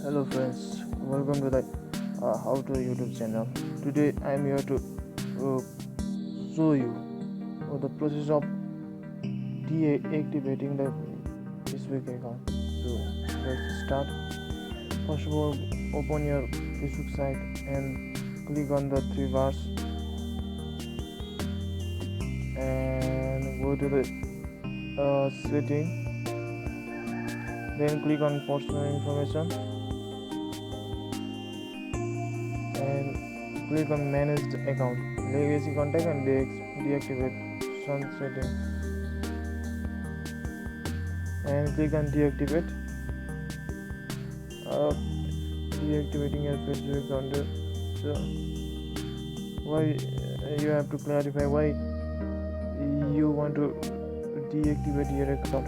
Hello friends, welcome to the How to YouTube channel. Today I am here to show you the process of deactivating the Facebook account. So let's start. First of all, open your Facebook site and click on the three bars and go to the setting. Then click on personal information and click on manage the account, legacy contact and deactivate sunsetting and click on deactivate. Deactivating your Facebook account. So why you have to clarify why you want to deactivate your account.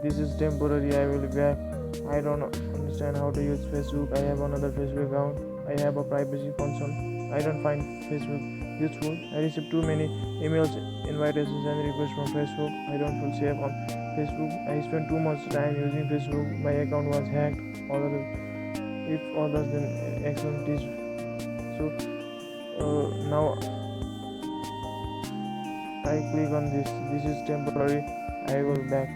This is temporary, I will be back. I don't understand how to use Facebook. I have another Facebook account. I have a privacy concern. I don't find Facebook useful. I receive too many emails, invitations and requests from Facebook. I don't feel safe on Facebook. I spend too much time using Facebook. My account was hacked. If others then excellent is so now I click on this. This is temporary. I will back.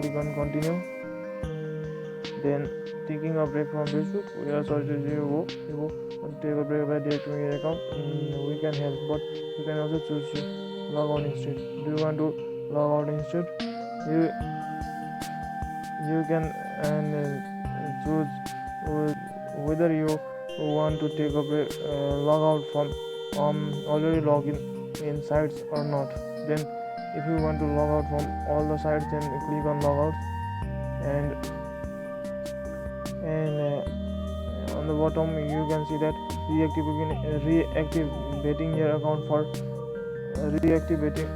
Click on continue. Then taking a break from Facebook, we are sorry to you go take a break by deactivating your account. We can help, but you can also choose to log out instead. Do you want to log out instead? You can choose whether you want to take a break, log out from already login in sites or not. Then if you want to log out from all the sites, then click on log out and on the bottom you can see that reactivating your account for reactivating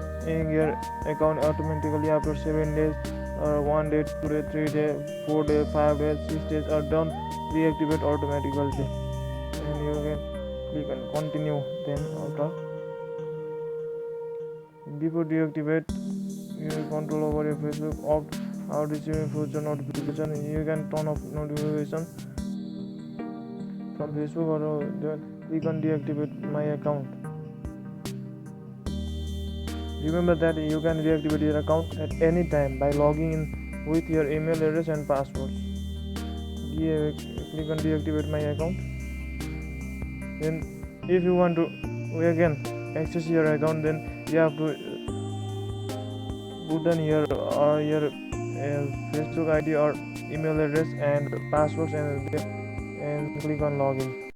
your account automatically after 7 days or 1 day, 2 day, 3 day, 4 day, 5 days, 6 days are done. Reactivate automatically and you can click on continue. Then after before deactivate your control over your Facebook opt out receiving future notification. You can turn off notification from Facebook or then click on deactivate my account. Remember that you can reactivate your account at any time by logging in with your email address and passwords. Click on deactivate my account. Then if you want to again access your account, then you have to put in your Facebook ID or email address and passwords and click on login.